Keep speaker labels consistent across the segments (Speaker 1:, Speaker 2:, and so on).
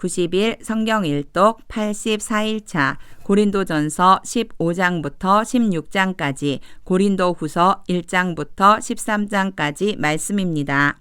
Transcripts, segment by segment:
Speaker 1: 90일 성경 일독 84일차 고린도전서 15장부터 16장까지 고린도후서 1장부터 13장까지 말씀입니다.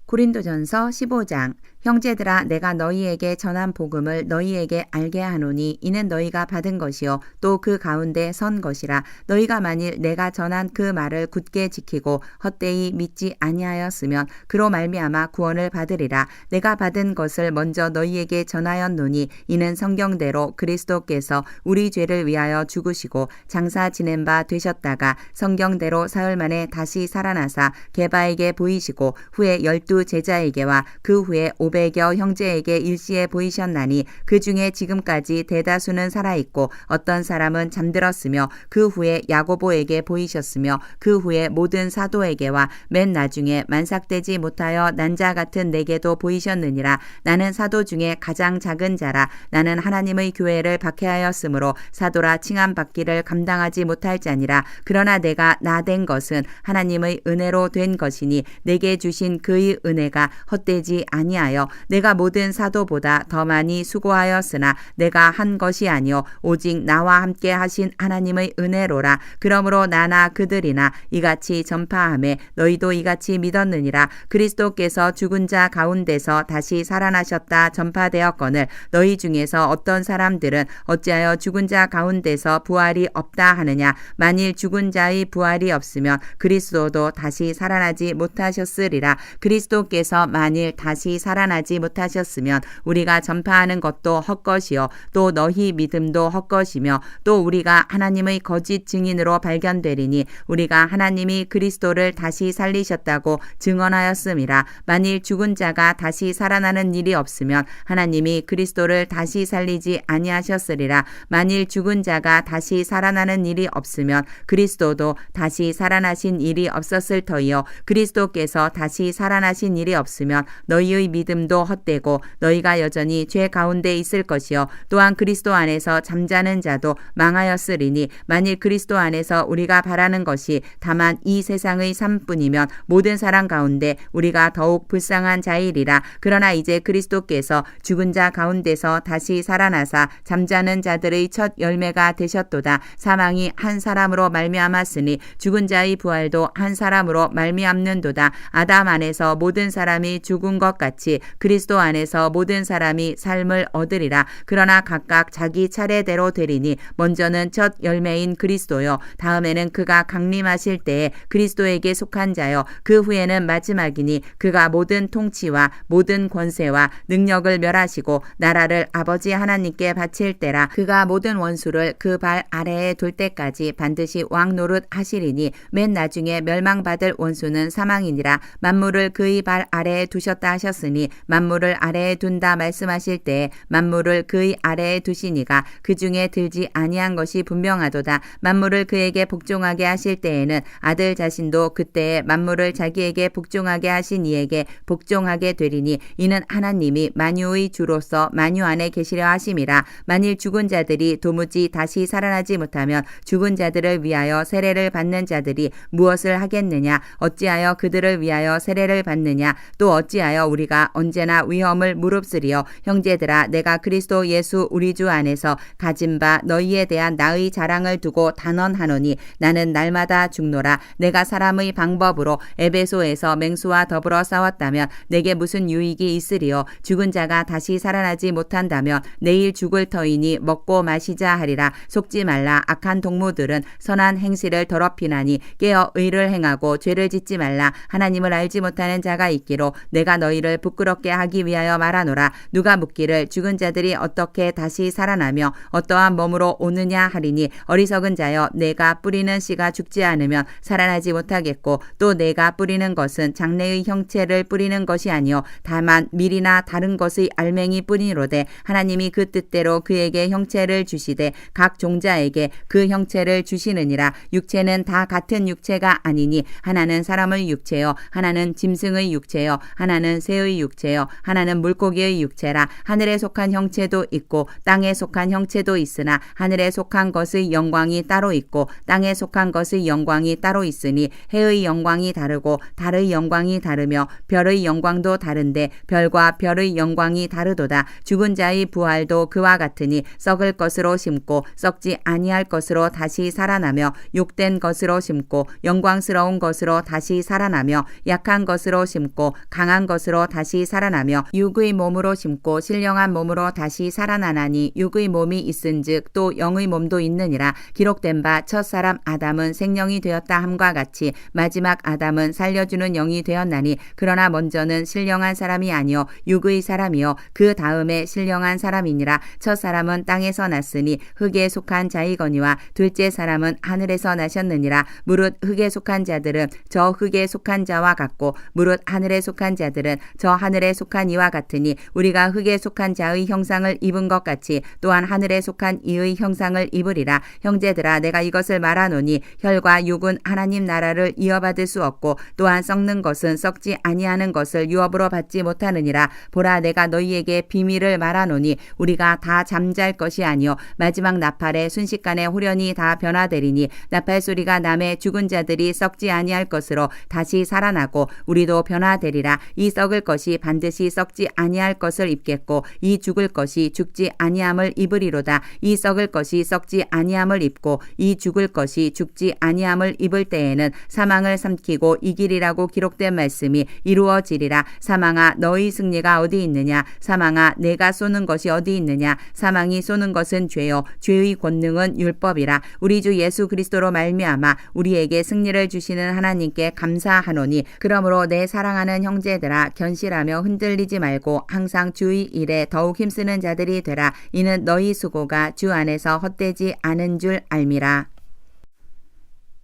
Speaker 1: 고린도전서 15장 형제들아 내가 너희에게 전한 복음을 너희에게 알게 하노니 이는 너희가 받은 것이요 또 그 가운데 선 것이라. 너희가 만일 내가 전한 그 말을 굳게 지키고 헛되이 믿지 아니하였으면 그로 말미암아 구원을 받으리라. 내가 받은 것을 먼저 너희에게 전하였노니 이는 성경대로 그리스도께서 우리 죄를 위하여 죽으시고 장사 지낸 바 되셨다가 성경대로 사흘 만에 다시 살아나사 게바에게 보이시고 후에 12 제자에게와 그 후에 500여 형제에게 일시에 보이셨나니 그 중에 지금까지 대다수는 살아있고 어떤 사람은 잠들었으며 그 후에 야고보에게 보이셨으며 그 후에 모든 사도에게와 맨 나중에 만삭되지 못하여 난 자 같은 내게도 보이셨느니라. 나는 사도 중에 가장 작은 자라. 나는 하나님의 교회를 박해하였으므로 사도라 칭함받기를 감당하지 못할 자니라. 그러나 내가 나 된 것은 하나님의 은혜로 된 것이니 내게 주신 그의 은혜가 헛되지 아니하여 내가 모든 사도보다 더 많이 수고하였으나 내가 한 것이 아니요 오직 나와 함께 하신 하나님의 은혜로라. 그러므로 나나 그들이나 이같이 전파하매 너희도 이같이 믿었느니라. 그리스도께서 죽은 자 가운데서 다시 살아나셨다 전파되었거늘 너희 중에서 어떤 사람들은 어찌하여 죽은 자 가운데서 부활이 없다 하느냐. 만일 죽은 자의 부활이 없으면 그리스도도 다시 살아나지 못하셨으리라. 그리스도께서 만일 다시 살아나지 못하셨으면 우리가 전파하는 것도 헛것이요 또 너희 믿음도 헛것이며 또 우리가 하나님의 거짓 증인으로 발견되리니 우리가 하나님이 그리스도를 다시 살리셨다고 증언하였음이라. 만일 죽은 자가 다시 살아나는 일이 없으면 하나님이 그리스도를 다시 살리지 아니하셨으리라. 만일 죽은 자가 다시 살아나는 일이 없으면 그리스도도 다시 살아나신 일이 없었을 터이요 그리스도께서 다시 살아나신 일이 없으면 너희의 믿음도 헛되고 너희가 여전히 죄 가운데 있을 것이요 또한 그리스도 안에서 잠자는 자도 망하였으리니 만일 그리스도 안에서 우리가 바라는 것이 다만 이 세상의 삶뿐이면 모든 사람 가운데 우리가 더욱 불쌍한 자이리라. 그러나 이제 그리스도께서 죽은 자 가운데서 다시 살아나사 잠자는 자들의 첫 열매가 되셨도다. 사망이 한 사람으로 말미암았으니 죽은 자의 부활도 한 사람으로 말미암는도다. 아담 안에서 모든 사람이 죽은 것 같이 그리스도 안에서 모든 사람이 삶을 얻으리라. 그러나 각각 자기 차례대로 되리니 먼저는 첫 열매인 그리스도요 다음에는 그가 강림하실 때에 그리스도에게 속한 자요 그 후에는 마지막이니 그가 모든 통치와 모든 권세와 능력을 멸하시고 나라를 아버지 하나님께 바칠 때라. 그가 모든 원수를 그 발 아래에 둘 때까지 반드시 왕 노릇 하시리니 맨 나중에 멸망받을 원수는 사망이니라. 만물을 그의 발 아래에 두셨다 하셨으니 만물을 아래에 둔다 말씀하실 때에 만물을 그의 아래에 두시니가 그 중에 들지 아니한 것이 분명하도다. 만물을 그에게 복종하게 하실 때에는 아들 자신도 그때에 만물을 자기에게 복종하게 하신 이에게 복종하게 되리니 이는 하나님이 만유의 주로서 만유 안에 계시려 하심이라. 만일 죽은 자들이 도무지 다시 살아나지 못하면 죽은 자들을 위하여 세례를 받는 자들이 무엇을 하겠느냐. 어찌하여 그들을 위하여 세례를 받느냐. 또 어찌하여 우리가 언제나 위험을 무릅쓰리요. 형제들아 내가 그리스도 예수 우리 주 안에서 가진 바 너희에 대한 나의 자랑을 두고 단언하노니 나는 날마다 죽노라. 내가 사람의 방법으로 에베소에서 맹수와 더불어 싸웠다면 내게 무슨 유익이 있으리요. 죽은 자가 다시 살아나지 못한다면 내일 죽을 터이니 먹고 마시자 하리라. 속지 말라. 악한 동무들은 선한 행실을 더럽히나니 깨어 의를 행하고 죄를 짓지 말라. 하나님을 알지 못하는 자가 있기로 내가 너희를 부끄럽게 하기 위하여 말하노라. 누가 묻기를 죽은 자들이 어떻게 다시 살아나며 어떠한 몸으로 오느냐 하리니 어리석은 자여 내가 뿌리는 씨가 죽지 않으면 살아나지 못하겠고 또 내가 뿌리는 것은 장래의 형체를 뿌리는 것이 아니요 다만 밀이나 다른 것의 알맹이 뿐이로되 하나님이 그 뜻대로 그에게 형체를 주시되 각 종자에게 그 형체를 주시느니라. 육체는 다 같은 육체가 아니니 하나는 사람의 육체요 하나는 짐승의 육체요 하나는 새의 육체 육체요 하나는 물고기의 육체라. 하늘에 속한 형체도 있고 땅에 속한 형체도 있으나 하늘에 속한 것의 영광이 따로 있고 땅에 속한 것의 영광이 따로 있으니 해의 영광이 다르고 달의 영광이 다르며 별의 영광도 다른데 별과 별의 영광이 다르도다. 죽은 자의 부활도 그와 같으니 썩을 것으로 심고 썩지 아니할 것으로 다시 살아나며 욕된 것으로 심고 영광스러운 것으로 다시 살아나며 약한 것으로 심고 강한 것으로 다시 살아나며 육의 몸으로 심고 신령한 몸으로 다시 살아나나니 육의 몸이 있은즉 또 영의 몸도 있느니라. 기록된 바 첫사람 아담은 생령이 되었다 함과 같이 마지막 아담은 살려주는 영이 되었나니 그러나 먼저는 신령한 사람이 아니요 육의 사람이요 그 다음에 신령한 사람이니라. 첫사람은 땅에서 났으니 흙에 속한 자이거니와 둘째 사람은 하늘에서 나셨느니라. 무릇 흙에 속한 자들은 저 흙에 속한 자와 같고 무릇 하늘에 속한 자들은 저 하늘에 속한 이와 같으니 우리가 흙에 속한 자의 형상을 입은 것 같이 또한 하늘에 속한 이의 형상을 입으리라. 형제들아 내가 이것을 말하노니 혈과 육은 하나님 나라를 이어받을 수 없고 또한 썩는 것은 썩지 아니하는 것을 유업으로 받지 못하느니라. 보라 내가 너희에게 비밀을 말하노니 우리가 다 잠잘 것이 아니요 마지막 나팔에 순식간에 후련히 다 변화되리니 나팔 소리가 남의 죽은 자들이 썩지 아니할 것으로 다시 살아나고 우리도 변화되리라. 이 썩을 것이 반드시 썩지 아니할 것을 입겠고 이 죽을 것이 죽지 아니함을 입으리로다. 이 썩을 것이 썩지 아니함을 입고 이 죽을 것이 죽지 아니함을 입을 때에는 사망을 삼키고 이기리라고 기록된 말씀이 이루어지리라. 사망아 너희 승리가 어디 있느냐. 사망아 내가 쏘는 것이 어디 있느냐. 사망이 쏘는 것은 죄요 죄의 권능은 율법이라. 우리 주 예수 그리스도로 말미암아 우리에게 승리를 주시는 하나님께 감사하노니 그러므로 내 사랑하는 형제들아 견실하며 흔들리지 말고 항상 주의 일에 더욱 힘쓰는 자들이 되라. 이는 너희 수고가 주 안에서 헛되지 않은 줄 알미라.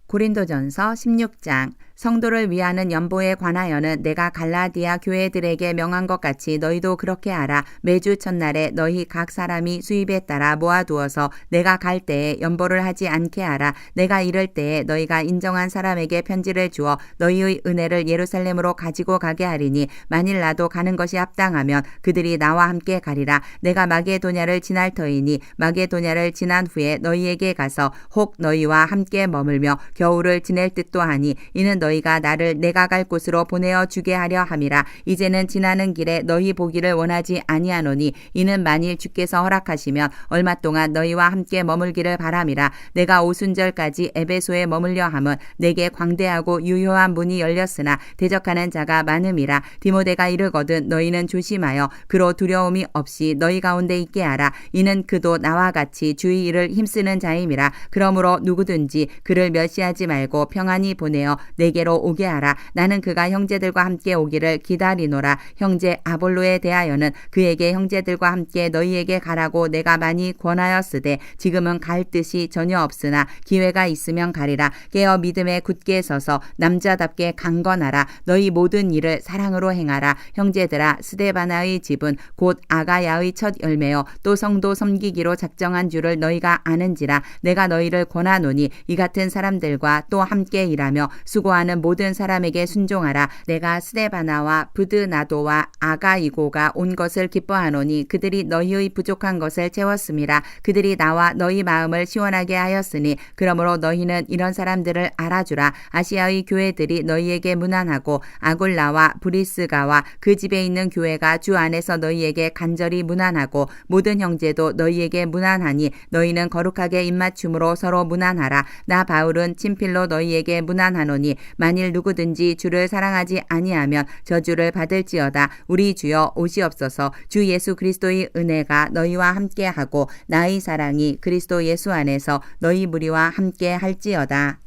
Speaker 1: 고린도전서 16장. 성도를 위하는 연보에 관하여는 내가 갈라디아 교회들에게 명한 것 같이 너희도 그렇게 하라. 매주 첫날에 너희 각 사람이 수입에 따라 모아두어서 내가 갈 때에 연보를 하지 않게 하라. 내가 이럴 때에 너희가 인정한 사람에게 편지를 주어 너희의 은혜를 예루살렘으로 가지고 가게 하리니 만일 나도 가는 것이 합당하면 그들이 나와 함께 가리라. 내가 마게도냐를 지날 터이니 마게도냐를 지난 후에 너희에게 가서 혹 너희와 함께 머물며 겨울을 지낼 듯도 하니 이는 너희가 나를 내가 갈 곳으로 보내어 주게 하려 함이라. 이제는 지나는 길에 너희 보기를 원하지 아니하노니 이는 만일 주께서 허락하시면 얼마 동안 너희와 함께 머물기를 바람이라. 내가 오순절까지 에베소에 머물려 함은 내게 광대하고 유효한 문이 열렸으나 대적하는 자가 많음이라. 디모데가 이르거든 너희는 조심하여 그로 두려움이 없이 너희 가운데 있게 하라. 이는 그도 나와 같이 주의 일을 힘쓰는 자임이라. 그러므로 누구든지 그를 멸시하지 말고 평안히 보내어 내게로 오게 하라. 나는 그가 형제들과 함께 오기를 기다리노라. 형제 아볼로에 대하여는 그에게 형제들과 함께 너희에게 가라고 내가 많이 권하였으되 지금은 갈 뜻이 전혀 없으나 기회가 있으면 가리라. 깨어 믿음에 굳게 서서 남자답게 강건하라. 너희 모든 일을 사랑으로 행하라. 형제들아 스데바나의 집은 곧 아가야의 첫 열매요 또 성도 섬기기로 작정한 줄을 너희가 아는지라. 내가 너희를 권하노니 이 같은 사람들과 또 함께 일하며 수고하는 모든 사람에게 순종하라. 내가 스데바나와 부드나도와 아가이고가 온 것을 기뻐하노니 그들이 너희의 부족한 것을 채웠음이라. 그들이 나와 너희 마음을 시원하게 하였으니 그러므로 너희는 이런 사람들을 알아주라. 아시아의 교회들이 너희에게 문안하고 아골라와 브리스가와 그 집에 있는 교회가 주 안에서 너희에게 간절히 문안하고 모든 형제도 너희에게 문안하니 너희는 거룩하게 입맞춤으로 서로 문안하라. 나 바울은 친필로 너희에게 문안하노니 만일 누구든지 주를 사랑하지 아니하면 저주를 받을지어다. 우리 주여 오시옵소서. 주 예수 그리스도의 은혜가 너희와 함께하고 나의 사랑이 그리스도 예수 안에서 너희 무리와 함께 할지어다.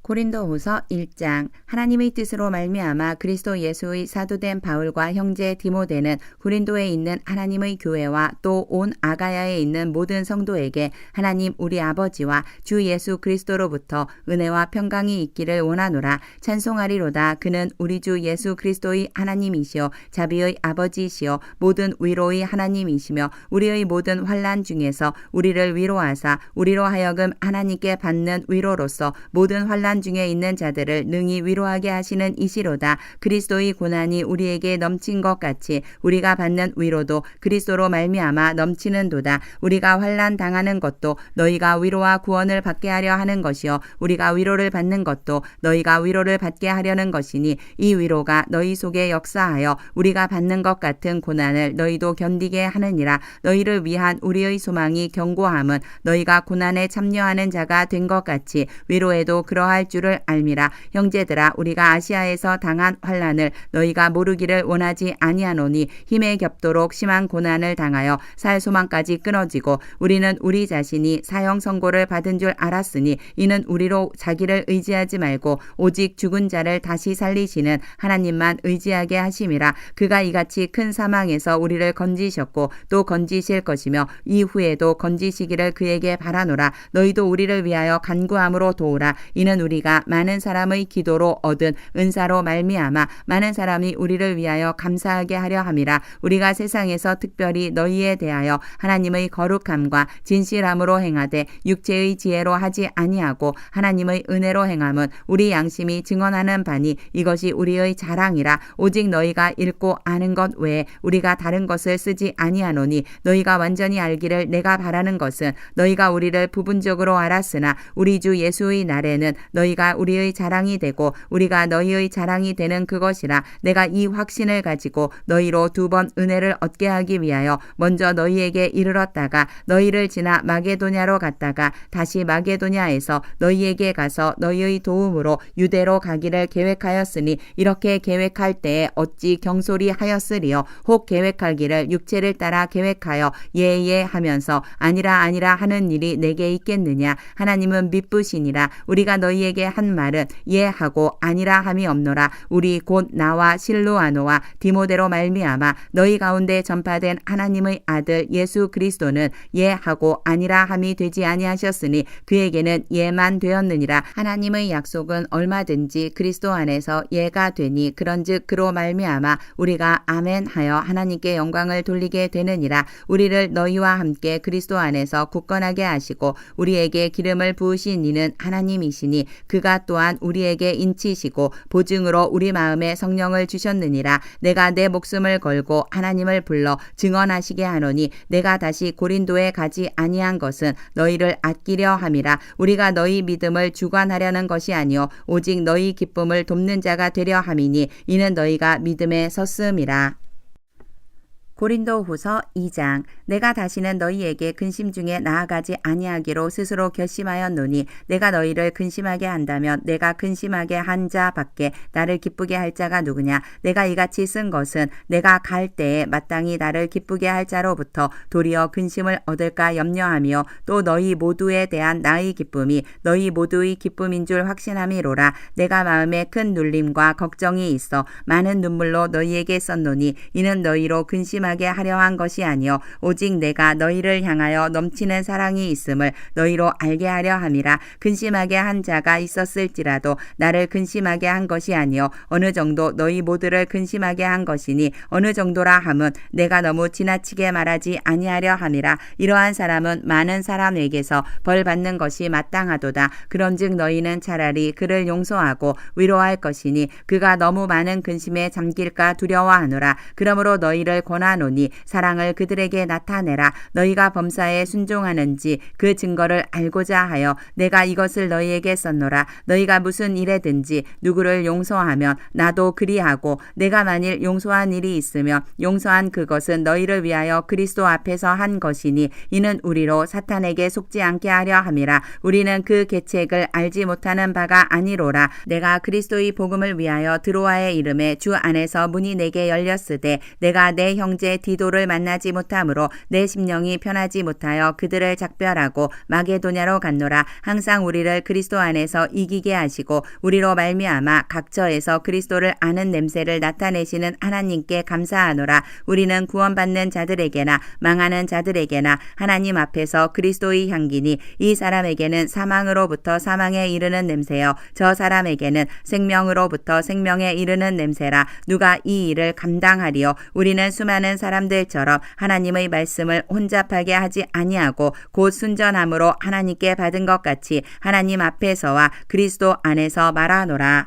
Speaker 1: 고린도후서 1장. 하나님의 뜻으로 말미암아 그리스도 예수의 사도된 바울과 형제 디모데는 고린도에 있는 하나님의 교회와 또 온 아가야에 있는 모든 성도에게 하나님 우리 아버지와 주 예수 그리스도로부터 은혜와 평강이 있기를 원하노라. 찬송하리로다. 그는 우리 주 예수 그리스도의 하나님이시요 자비의 아버지이시요 모든 위로의 하나님이시며 우리의 모든 환난 중에서 우리를 위로하사 우리로 하여금 하나님께 받는 위로로서 모든 환난 고난 중에 있는 자들을 능히 위로하게 하시는 이시로다. 그리스도의 고난이 우리에게 넘친 것 같이 우리가 받는 위로도 그리스도로 말미암아 넘치는도다. 우리가 환난 당하는 것도 너희가 위로와 구원을 받게 하려 하는 것이요 우리가 위로를 받는 것도 너희가 위로를 받게 하려는 것이니 이 위로가 너희 속에 역사하여 우리가 받는 것 같은 고난을 너희도 견디게 하느니라. 너희를 위한 우리의 소망이 견고함은 너희가 고난에 참여하는 자가 된 것 같이 위로에도 그러할 줄을 알미라. 형제들아 우리가 아시아에서 당한 환난을 너희가 모르기를 원하지 아니하노니 힘에 겹도록 심한 고난을 당하여 살 소망까지 끊어지고 우리는 우리 자신이 사형 선고를 받은 줄 알았으니 이는 우리로 자기를 의지하지 말고 오직 죽은 자를 다시 살리시는 하나님만 의지하게 하심이라. 그가 이같이 큰 사망에서 우리를 건지셨고 또 건지실 것이며 이후에도 건지시기를 그에게 바라노라. 너희도 우리를 위하여 간구함으로 도우라. 이는 우리가 많은 사람의 기도로 얻은 은사로 말미암아 많은 사람이 우리를 위하여 감사하게 하려 함이라. 우리가 세상에서 특별히 너희에 대하여 하나님의 거룩함과 진실함으로 행하되 육체의 지혜로 하지 아니하고 하나님의 은혜로 행함은 우리 양심이 증언하는 바니 이것이 우리의 자랑이라. 오직 너희가 읽고 아는 것 외에 우리가 다른 것을 쓰지 아니하노니 너희가 완전히 알기를 내가 바라는 것은 너희가 우리를 부분적으로 알았으나 우리 주 예수의 날에는 너희가 우리의 자랑이 되고 우리가 너희의 자랑이 되는 그것이라. 내가 이 확신을 가지고 너희로 2번 은혜를 얻게 하기 위하여 먼저 너희에게 이르렀다가 너희를 지나 마게도냐로 갔다가 다시 마게도냐에서 너희에게 가서 너희의 도움으로 유대로 가기를 계획하였으니 이렇게 계획할 때에 어찌 경솔히 하였으리요. 혹 계획하기를 육체를 따라 계획하여 예예 하면서 아니라 아니라 하는 일이 내게 있겠느냐. 하나님은 미쁘시니라. 우리가 너희에게 한 말은 예하고 아니라 함이 없노라. 우리 곧 나와 실루아노와 디모데로 말미암아 너희 가운데 전파된 하나님의 아들 예수 그리스도는 예하고 아니라 함이 되지 아니하셨으니 그에게는 예만 되었느니라. 하나님의 약속은 얼마든지 그리스도 안에서 예가 되니 그런즉 그로 말미암아 우리가 아멘 하여 하나님께 영광을 돌리게 되느니라. 우리를 너희와 함께 그리스도 안에서 굳건하게 하시고 우리에게 기름을 부으신 이는 하나님이시니 그가 또한 우리에게 인치시고 보증으로 우리 마음에 성령을 주셨느니라. 내가 내 목숨을 걸고 하나님을 불러 증언하시게 하노니 내가 다시 고린도에 가지 아니한 것은 너희를 아끼려 함이라. 우리가 너희 믿음을 주관하려는 것이 아니요 오직 너희 기쁨을 돕는 자가 되려 함이니 이는 너희가 믿음에 섰음이라. 고린도후서 2장. 내가 다시는 너희에게 근심 중에 나아가지 아니하기로 스스로 결심하였노니 내가 너희를 근심하게 한다면 내가 근심하게 한 자 밖에 나를 기쁘게 할 자가 누구냐. 내가 이같이 쓴 것은 내가 갈 때에 마땅히 나를 기쁘게 할 자로부터 도리어 근심을 얻을까 염려하며 또 너희 모두에 대한 나의 기쁨이 너희 모두의 기쁨인 줄 확신함이로라. 내가 마음에 큰 눌림과 걱정이 있어 많은 눈물로 너희에게 썼노니 이는 너희로 근심하게 하려 한 것이 아니요 오직 내가 너희를 향하여 넘치는 사랑이 있음을 너희로 알게 하려 함이라. 근심하게 한 자가 있었을지라도 나를 근심하게 한 것이 아니요 어느 정도 너희 모두를 근심하게 한 것이니 어느 정도라 함은 내가 너무 지나치게 말하지 아니하려 함이라. 이러한 사람은 많은 사람에게서 벌 받는 것이 마땅하도다. 그런즉 너희는 차라리 그를 용서하고 위로할 것이니 그가 너무 많은 근심에 잠길까 두려워하노라. 그러므로 너희를 권하노니 사랑을 그들에게 나타내라. 너희가 범사에 순종하는지 그 증거를 알고자 하여 내가 이것을 너희에게 썼노라. 너희가 무슨 일에든지 누구를 용서하면 나도 그리하고 내가 만일 용서한 일이 있으면 용서한 그것은 너희를 위하여 그리스도 앞에서 한 것이니 이는 우리로 사탄에게 속지 않게 하려 함이라. 우리는 그 계책을 알지 못하는 바가 아니로라. 내가 그리스도의 복음을 위하여 드로아의 이름에 주 안에서 문이 내게 열렸으되 내가 내 형제 디도를 만나지 못하므로 내 심령이 편하지 못하여 그들을 작별하고 마게도냐로 갔노라. 항상 우리를 그리스도 안에서 이기게 하시고 우리로 말미암아 각처에서 그리스도를 아는 냄새를 나타내시는 하나님께 감사하노라. 우리는 구원받는 자들에게나 망하는 자들에게나 하나님 앞에서 그리스도의 향기니 이 사람에게는 사망으로부터 사망에 이르는 냄새요 저 사람에게는 생명으로부터 생명에 이르는 냄새라. 누가 이 일을 감당하리요. 우리는 수많은 다른 사람들처럼 하나님의 말씀을 혼잡하게 하지 아니하고 곧 순전함으로 하나님께 받은 것 같이 하나님 앞에서와 그리스도 안에서 말하노라.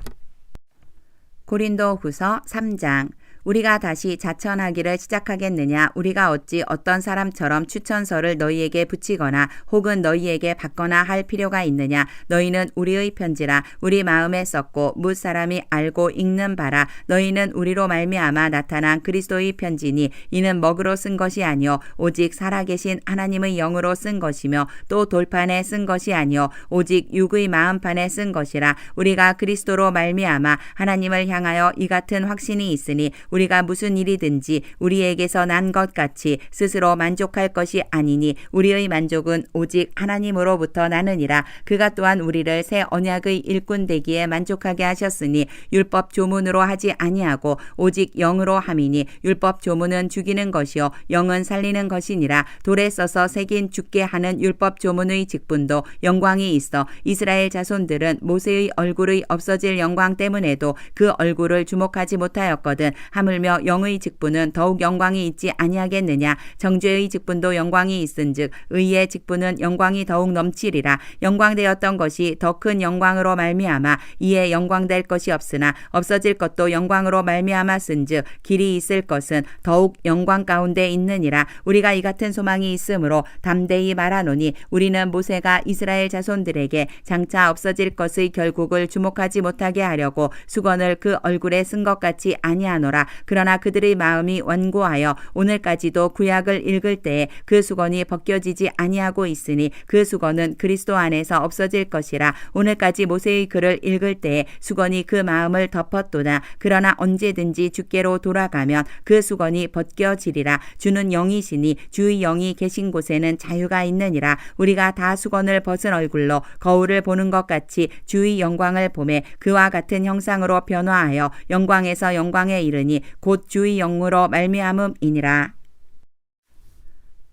Speaker 1: 고린도후서 3장. 우리가 다시 자천하기를 시작하겠느냐? 우리가 어찌 어떤 사람처럼 추천서를 너희에게 붙이거나 혹은 너희에게 받거나 할 필요가 있느냐? 너희는 우리의 편지라 우리 마음에 썼고 뭇 사람이 알고 읽는 바라. 너희는 우리로 말미암아 나타난 그리스도의 편지니 이는 먹으로 쓴 것이 아니요 오직 살아계신 하나님의 영으로 쓴 것이며 또 돌판에 쓴 것이 아니요 오직 육의 마음판에 쓴 것이라. 우리가 그리스도로 말미암아 하나님을 향하여 이 같은 확신이 있으니 우리가 무슨 일이든지 우리에게서 난 것 같이 스스로 만족할 것이 아니니 우리의 만족은 오직 하나님으로부터 나느니라. 그가 또한 우리를 새 언약의 일꾼 되기에 만족하게 하셨으니 율법 조문으로 하지 아니하고 오직 영으로 함이니 율법 조문은 죽이는 것이요 영은 살리는 것이니라. 돌에 써서 새긴 죽게 하는 율법 조문의 직분도 영광이 있어 이스라엘 자손들은 모세의 얼굴의 없어질 영광 때문에도 그 얼굴을 주목하지 못하였거든. 하물며 영의 직분은 더욱 영광이 있지 아니하겠느냐? 정죄의 직분도 영광이 있은즉 의의 직분은 영광이 더욱 넘치리라. 영광되었던 것이 더 큰 영광으로 말미암아 이에 영광될 것이 없으나 없어질 것도 영광으로 말미암았은즉 길이 있을 것은 더욱 영광 가운데 있느니라. 우리가 이 같은 소망이 있으므로 담대히 말하노니 우리는 모세가 이스라엘 자손들에게 장차 없어질 것의 결국을 주목하지 못하게 하려고 수건을 그 얼굴에 쓴 것 같이 아니하노라. 그러나 그들의 마음이 완고하여 오늘까지도 구약을 읽을 때에 그 수건이 벗겨지지 아니하고 있으니 그 수건은 그리스도 안에서 없어질 것이라. 오늘까지 모세의 글을 읽을 때에 수건이 그 마음을 덮었도다. 그러나 언제든지 주께로 돌아가면 그 수건이 벗겨지리라. 주는 영이시니 주의 영이 계신 곳에는 자유가 있느니라. 우리가 다 수건을 벗은 얼굴로 거울을 보는 것 같이 주의 영광을 보매 그와 같은 형상으로 변화하여 영광에서 영광에 이르니 곧 주의 영으로 말미암음이니라.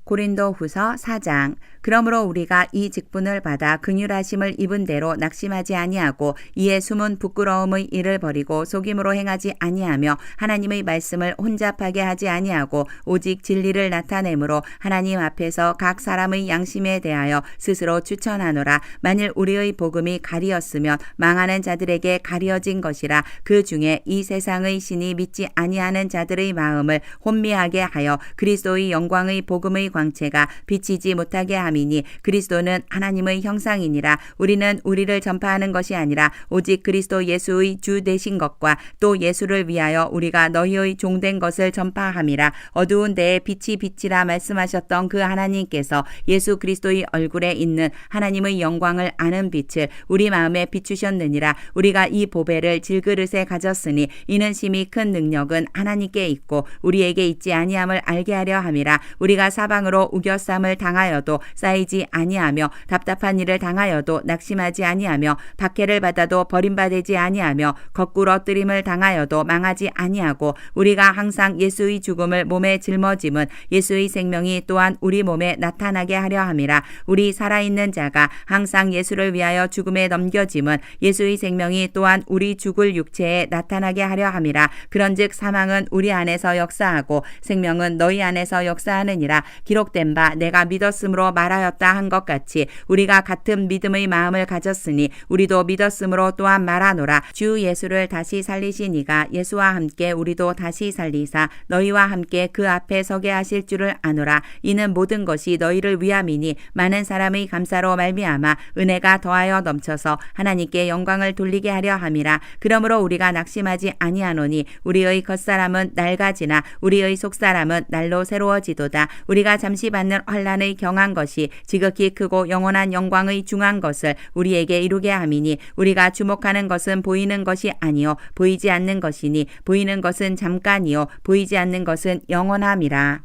Speaker 1: 고린도후서 4장. 그러므로 우리가 이 직분을 받아 긍휼하심을 입은 대로 낙심하지 아니하고 이에 숨은 부끄러움의 일을 버리고 속임으로 행하지 아니하며 하나님의 말씀을 혼잡하게 하지 아니하고 오직 진리를 나타내므로 하나님 앞에서 각 사람의 양심에 대하여 스스로 추천하노라. 만일 우리의 복음이 가리었으면 망하는 자들에게 가려진 것이라. 그 중에 이 세상의 신이 믿지 아니하는 자들의 마음을 혼미하게 하여 그리스도의 영광의 복음의 광채가 비치지 못하게 함이니 그리스도는 하나님의 형상이니라. 우리는 우리를 전파하는 것이 아니라 오직 그리스도 예수의 주 되신 것과 또 예수를 위하여 우리가 너희의 종된 것을 전파함이라. 어두운 데에 빛이 비치라 말씀하셨던 그 하나님께서 예수 그리스도의 얼굴에 있는 하나님의 영광을 아는 빛을 우리 마음에 비추셨느니라. 우리가 이 보배를 질그릇에 가졌으니 이는 심히 큰 능력은 하나님께 있고 우리에게 있지 아니함을 알게 하려 함이라. 우리가 사방으로 우겨쌈을 당하여도 쌓이지 아니하며 답답한 일을 당하여도 낙심하지 아니하며 박해를 받아도 버림받지 아니하며 거꾸로 뜨림을 당하여도 망하지 아니하고 우리가 항상 예수의 죽음을 몸에 짊어짐은 예수의 생명이 또한 우리 몸에 나타나게 하려 함이라. 우리 살아있는 자가 항상 예수를 위하여 죽음에 넘겨짐은 예수의 생명이 또한 우리 죽을 육체에 나타나게 하려 함이라. 그런즉 사망은 우리 안에서 역사하고 생명은 너희 안에서 역사하느니라. 기록된 바 내가 믿었으므로 말하였다 한 것 같이 우리가 같은 믿음의 마음을 가졌으니 우리도 믿었으므로 또한 말하노라. 주 예수를 다시 살리신 이가 예수와 함께 우리도 다시 살리사 너희와 함께 그 앞에 서게 하실 줄을 아노라. 이는 모든 것이 너희를 위함이니 많은 사람의 감사로 말미암아 은혜가 더하여 넘쳐서 하나님께 영광을 돌리게 하려 함이라. 그러므로 우리가 낙심하지 아니하노니 우리의 겉사람은 낡아지나 우리의 속사람은 날로 새로워지도다. 우리가 잠시 받는 환난의 경한 것이 지극히 크고 영원한 영광의 중한 것을 우리에게 이루게 함이니 우리가 주목하는 것은 보이는 것이 아니요 보이지 않는 것이니 보이는 것은 잠깐이요 보이지 않는 것은 영원함이라.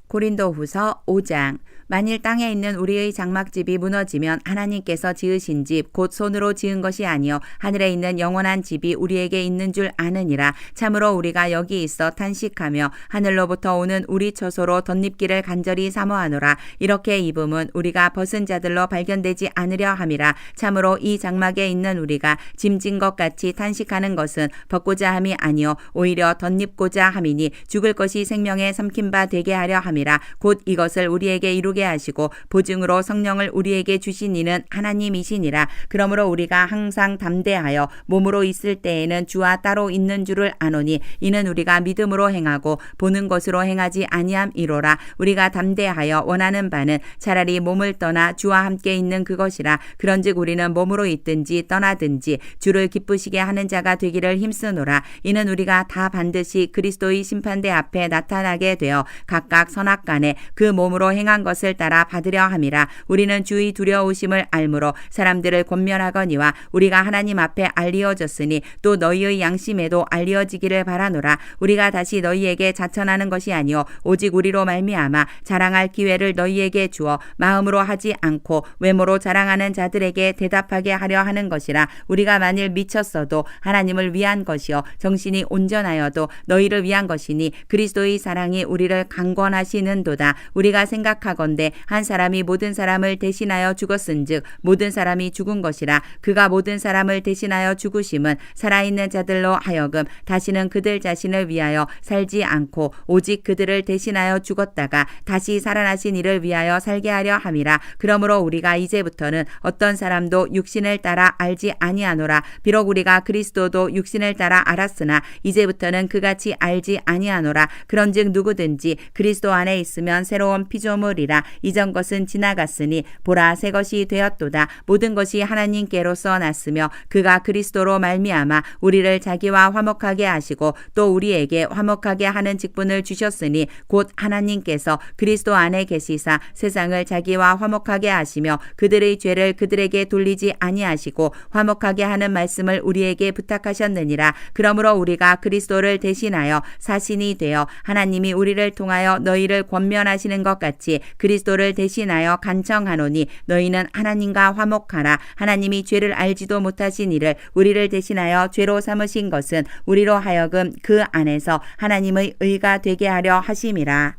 Speaker 1: 고린도후서 5장. 만일 땅에 있는 우리의 장막집이 무너지면 하나님께서 지으신 집 곧 손으로 지은 것이 아니요 하늘에 있는 영원한 집이 우리에게 있는 줄 아느니라. 참으로 우리가 여기 있어 탄식하며 하늘로부터 오는 우리 처소로 덧입기를 간절히 사모하노라. 이렇게 입음은 우리가 벗은 자들로 발견되지 않으려 함이라. 참으로 이 장막에 있는 우리가 짐진 것 같이 탄식하는 것은 벗고자 함이 아니요 오히려 덧입고자 함이니 죽을 것이 생명에 삼킨 바 되게 하려 함이라. 곧 이것을 우리에게 이루게 하시고 보증으로 성령을 우리에게 주신 이는 하나님이시니라. 그러므로 우리가 항상 담대하여 몸으로 있을 때에는 주와 따로 있는 줄을 아노니 이는 우리가 믿음으로 행하고 보는 것으로 행하지 아니함이로라. 우리가 담대하여 원하는 바는 차라리 몸을 떠나 주와 함께 있는 그것이라. 그런즉 우리는 몸으로 있든지 떠나든지 주를 기쁘시게 하는 자가 되기를 힘쓰노라. 이는 우리가 다 반드시 그리스도의 심판대 앞에 나타나게 되어 각각 선악간에 그 몸으로 행한 것을 따라 받으려 함이라. 우리는 주의 두려우심을 알므로 사람들을 권면하거니와 우리가 하나님 앞에 알리어졌으니 또 너희의 양심에도 알리어지기를 바라노라. 우리가 다시 너희에게 자천하는 것이 아니요 오직 우리로 말미암아 자랑할 기회를 너희에게 주어 마음으로 하지 않고 외모로 자랑하는 자들에게 대답하게 하려 하는 것이라. 우리가 만일 미쳤어도 하나님을 위한 것이요 정신이 온전하여도 너희를 위한 것이니 그리스도의 사랑이 우리를 강권하시는도다. 우리가 생각하건대 한 사람이 모든 사람을 대신하여 죽었은즉 모든 사람이 죽은 것이라. 그가 모든 사람을 대신하여 죽으심은 살아있는 자들로 하여금 다시는 그들 자신을 위하여 살지 않고 오직 그들을 대신하여 죽었다가 다시 살아나신 이를 위하여 살게 하려 함이라. 그러므로 우리가 이제부터는 어떤 사람도 육신을 따라 알지 아니하노라. 비록 우리가 그리스도도 육신을 따라 알았으나 이제부터는 그같이 알지 아니하노라. 그런즉 누구든지 그리스도 안에 있으면 새로운 피조물이라. 이전 것은 지나갔으니 보라 새 것이 되었도다. 모든 것이 하나님께로서 났으며 그가 그리스도로 말미암아 우리를 자기와 화목하게 하시고 또 우리에게 화목하게 하는 직분을 주셨으니 곧 하나님께서 그리스도 안에 계시사 세상을 자기와 화목하게 하시며 그들의 죄를 그들에게 돌리지 아니하시고 화목하게 하는 말씀을 우리에게 부탁하셨느니라. 그러므로 우리가 그리스도를 대신하여 사신이 되어 하나님이 우리를 통하여 너희를 권면하시는 것 같이 그리스도를 대신하여 간청하노니 너희는 하나님과 화목하라. 하나님이 죄를 알지도 못하신 이를 우리를 대신하여 죄로 삼으신 것은 우리로 하여금 그 안에서 하나님의 의가 되게 하려 하심이라.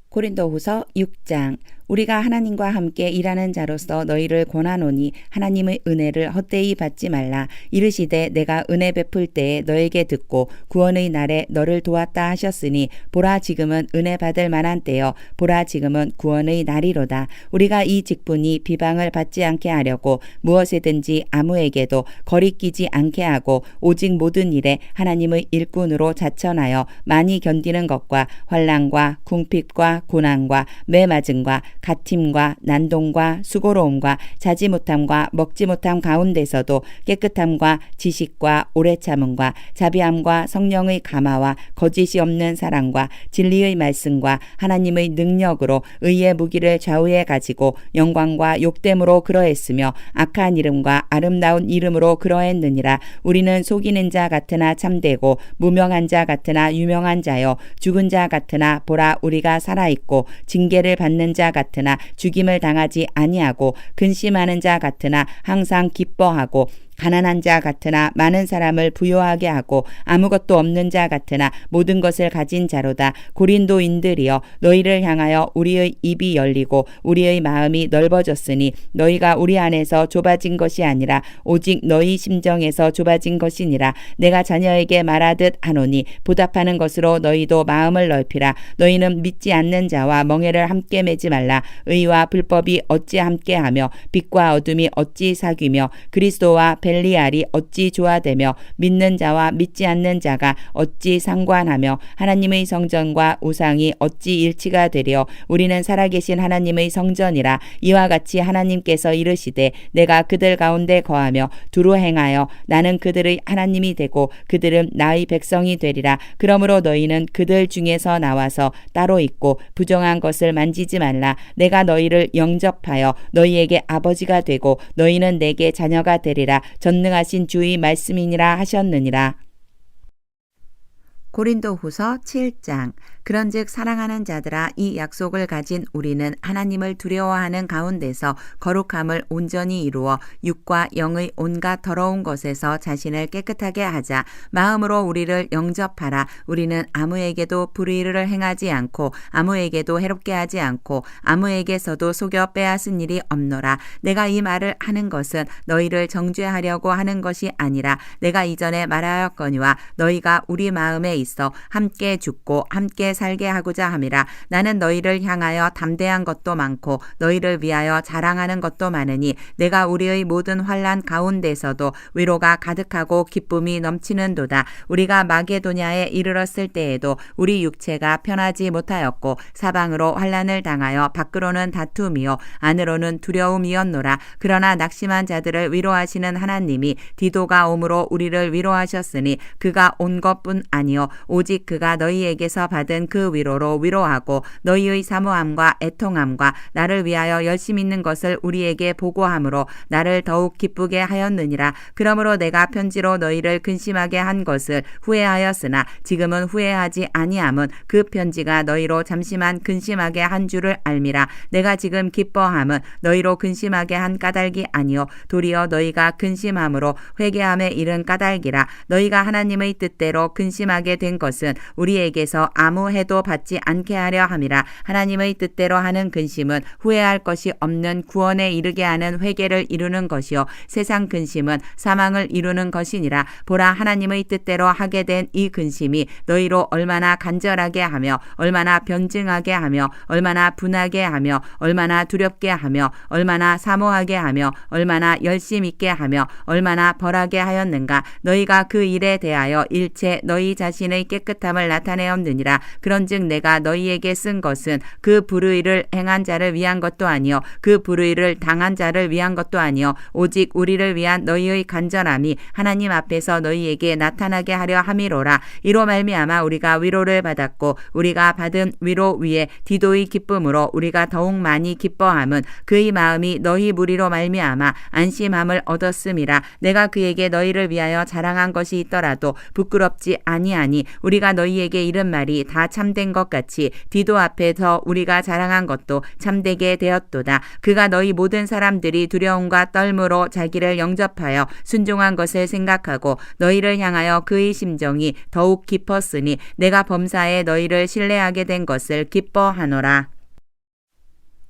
Speaker 1: 고린도후서 6장. 우리가 하나님과 함께 일하는 자로서 너희를 권하노니 하나님의 은혜를 헛되이 받지 말라. 이르시되 내가 은혜 베풀 때에 너에게 듣고 구원의 날에 너를 도왔다 하셨으니 보라 지금은 은혜 받을 만한 때요 보라 지금은 구원의 날이로다. 우리가 이 직분이 비방을 받지 않게 하려고 무엇에든지 아무에게도 거리끼지 않게 하고 오직 모든 일에 하나님의 일꾼으로 자천하여 많이 견디는 것과 환난과 궁핍과 고난과 매맞음과 갇힘과 난동과 수고로움과 자지 못함과 먹지 못함 가운데서도 깨끗함과 지식과 오래 참음과 자비함과 성령의 감화와 거짓이 없는 사랑과 진리의 말씀과 하나님의 능력으로 의의 무기를 좌우에 가지고 영광과 욕됨으로 그러했으며 악한 이름과 아름다운 이름으로 그러했느니라. 우리는 속이는 자 같으나 참되고 무명한 자 같으나 유명한 자여 죽은 자 같으나 보라 우리가 살아있고 징계를 받는 자 같으나 죽임을 당하지 아니하고 근심하는 자 같으나 항상 기뻐하고 가난한 자 같으나 많은 사람을 부요하게 하고 아무것도 없는 자 같으나 모든 것을 가진 자로다. 고린도인들이여 너희를 향하여 우리의 입이 열리고 우리의 마음이 넓어졌으니 너희가 우리 안에서 좁아진 것이 아니라 오직 너희 심정에서 좁아진 것이니라. 내가 자녀에게 말하듯 하노니 보답하는 것으로 너희도 마음을 넓히라. 너희는 믿지 않는 자와 멍에를 함께 매지 말라. 의와 불법이 어찌 함께하며 빛과 어둠이 어찌 사귀며 그리스도와 벨리알이 어찌 조화되며 믿는 자와 믿지 않는 자가 어찌 상관하며 하나님의 성전과 우상이 어찌 일치가 되려. 우리는 살아계신 하나님의 성전이라. 이와 같이 하나님께서 이르시되 내가 그들 가운데 거하며 두루 행하여 나는 그들의 하나님이 되고 그들은 나의 백성이 되리라. 그러므로 너희는 그들 중에서 나와서 따로 있고 부정한 것을 만지지 말라. 내가 너희를 영접하여 너희에게 아버지가 되고 너희는 내게 자녀가 되리라. 전능하신 주의 말씀이니라 하셨느니라. 고린도후서 7장. 그런즉 사랑하는 자들아, 이 약속을 가진 우리는 하나님을 두려워하는 가운데서 거룩함을 온전히 이루어 육과 영의 온갖 더러운 것에서 자신을 깨끗하게 하자. 마음으로 우리를 영접하라. 우리는 아무에게도 불의를 행하지 않고 아무에게도 해롭게 하지 않고 아무에게서도 속여 빼앗은 일이 없노라. 내가 이 말을 하는 것은 너희를 정죄하려고 하는 것이 아니라 내가 이전에 말하였거니와 너희가 우리 마음에 있어 함께 죽고 함께 살게 하고자 함이라. 나는 너희를 향하여 담대한 것도 많고 너희를 위하여 자랑하는 것도 많으니 내가 우리의 모든 환난 가운데서도 위로가 가득하고 기쁨이 넘치는도다. 우리가 마게도냐에 이르렀을 때에도 우리 육체가 편하지 못하였고 사방으로 환난을 당하여 밖으로는 다툼이요 안으로는 두려움이었노라. 그러나 낙심한 자들을 위로하시는 하나님이 디도가 오므로 우리를 위로하셨으니 그가 온 것뿐 아니요 오직 그가 너희에게서 받은 그 위로로 위로하고 너희의 사모함과 애통함과 나를 위하여 열심 있는 것을 우리에게 보고함으로 나를 더욱 기쁘게 하였느니라. 그러므로 내가 편지로 너희를 근심하게 한 것을 후회하였으나 지금은 후회하지 아니함은 그 편지가 너희로 잠시만 근심하게 한 줄을 알미라. 내가 지금 기뻐함은 너희로 근심하게 한 까닭이 아니요 도리어 너희가 근심함으로 회개함에 이른 까닭이라. 너희가 하나님의 뜻대로 근심하게 된 것은 우리에게서 아무 해도 받지 않게 하려 함이라. 하나님의 뜻대로 하는 근심은 후회할 것이 없는 구원에 이르게 하는 회개를 이루는 것이요 세상 근심은 사망을 이루는 것이니라. 보라, 하나님의 뜻대로 하게 된 이 근심이 너희로 얼마나 간절하게 하며 얼마나 변증하게 하며 얼마나 분하게 하며 얼마나 두렵게 하며 얼마나 사모하게 하며 얼마나 열심 있게 하며 얼마나 벌하게 하였는가. 너희가 그 일에 대하여 일체 너희 자신의 깨끗함을 나타내었느니라. 그런즉 내가 너희에게 쓴 것은 그 불의를 행한 자를 위한 것도 아니요 그 불의를 당한 자를 위한 것도 아니요 오직 우리를 위한 너희의 간절함이 하나님 앞에서 너희에게 나타나게 하려 함이로라. 이로 말미암아 우리가 위로를 받았고 우리가 받은 위로 위에 디도의 기쁨으로 우리가 더욱 많이 기뻐함은 그의 마음이 너희 무리로 말미암아 안심함을 얻었음이라. 내가 그에게 너희를 위하여 자랑한 것이 있더라도 부끄럽지 아니하니 우리가 너희에게 이른 말이 다 참된 것 같이 디도 앞에서 우리가 자랑한 것도 참되게 되었도다. 그가 너희 모든 사람들이 두려움과 떨므로 자기를 영접하여 순종한 것을 생각하고 너희를 향하여 그의 심정이 더욱 깊었으니 내가 범사에 너희를 신뢰하게 된 것을 기뻐하노라.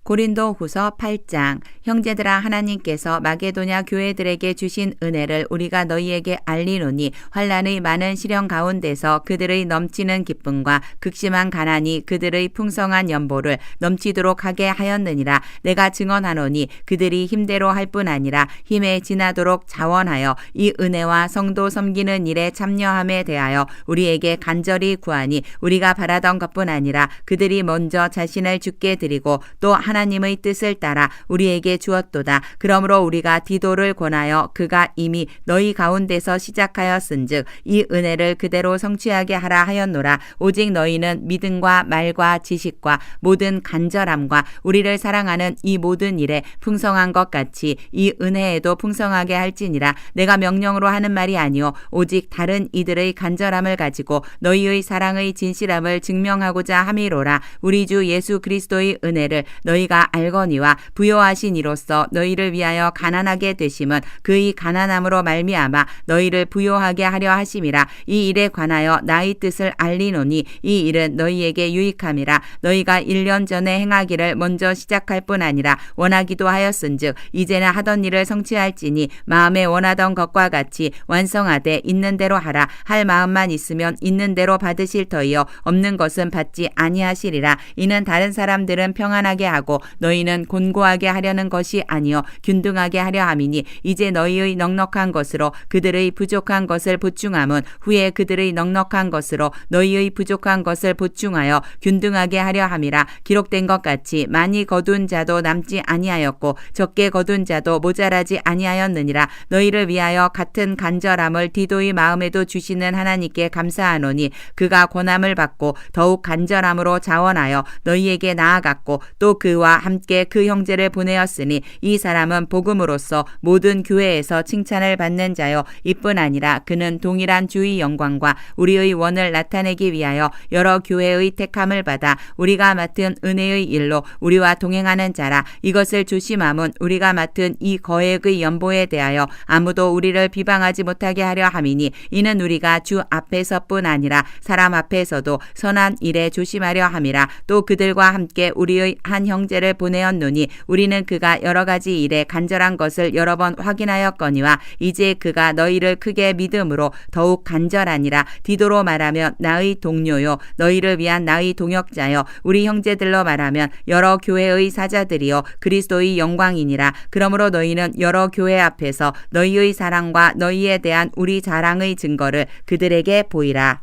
Speaker 1: 고린도후서 8장. 형제들아, 하나님께서 마게도냐 교회들에게 주신 은혜를 우리가 너희에게 알리노니 환난의 많은 시련 가운데서 그들의 넘치는 기쁨과 극심한 가난이 그들의 풍성한 연보를 넘치도록 하게 하였느니라. 내가 증언하노니 그들이 힘대로 할 뿐 아니라 힘에 지나도록 자원하여 이 은혜와 성도 섬기는 일에 참여함에 대하여 우리에게 간절히 구하니 우리가 바라던 것뿐 아니라 그들이 먼저 자신을 주께 드리고 또 하나님의 뜻을 따라 우리에게 주었도다. 그러므로 우리가 디도를 권하여 그가 이미 너희 가운데서 시작하였은즉 이 은혜를 그대로 성취하게 하라 하였노라. 오직 너희는 믿음과 말과 지식과 모든 간절함과 우리를 사랑하는 이 모든 일에 풍성한 것 같이 이 은혜에도 풍성하게 할지니라. 내가 명령으로 하는 말이 아니요 오직 다른 이들의 간절함을 가지고 너희의 사랑의 진실함을 증명하고자 함이로라. 우리 주 예수 그리스도의 은혜를 너희가 알거니와 부요하신 이로써 너희를 위하여 가난하게 되심은 그의 가난함으로 말미암아 너희를 부요하게 하려 하심이라. 이 일에 관하여 나의 뜻을 알리노니 이 일은 너희에게 유익함이라. 너희가 1년 전에 행하기를 먼저 시작할 뿐 아니라 원하기도 하였은즉 이제는 하던 일을 성취할지니 마음에 원하던 것과 같이 완성하되 있는 대로 하라. 할 마음만 있으면 있는 대로 받으실 터이요 없는 것은 받지 아니하시리라. 이는 다른 사람들은 평안하게 하고 너희는 곤고하게 하려는 것이 아니요 균등하게 하려 함이니 이제 너희의 넉넉한 것으로 그들의 부족한 것을 보충함은 후에 그들의 넉넉한 것으로 너희의 부족한 것을 보충하여 균등하게 하려 함이라. 기록된 것 같이 많이 거둔 자도 남지 아니하였고 적게 거둔 자도 모자라지 아니하였느니라. 너희를 위하여 같은 간절함을 디도의 마음에도 주시는 하나님께 감사하노니 그가 권함을 받고 더욱 간절함으로 자원하여 너희에게 나아갔고 또 그 그와 함께 그 형제를 보내었으니 이 사람은 복음으로써 모든 교회에서 칭찬을 받는 자요 이뿐 아니라 그는 동일한 주의 영광과 우리의 원을 나타내기 위하여 여러 교회의 택함을 받아 우리가 맡은 은혜의 일로 우리와 동행하는 자라. 이것을 조심함은 우리가 맡은 이 거액의 연보에 대하여 아무도 우리를 비방하지 못하게 하려 함이니 이는 우리가 주 앞에서뿐 아니라 사람 앞에서도 선한 일에 조심하려 함이라. 또 그들과 함께 우리의 한 형제를 보내었노니 우리는 그가 여러 가지 일에 간절한 것을 여러 번 확인하였거니와 이제 그가 너희를 크게 믿음으로 더욱 간절하니라. 디도로 말하면 나의 동료요 너희를 위한 나의 동역자요 우리 형제들로 말하면 여러 교회의 사자들이요 그리스도의 영광이니라. 그러므로 너희는 여러 교회 앞에서 너희의 사랑과 너희에 대한 우리 자랑의 증거를 그들에게 보이라.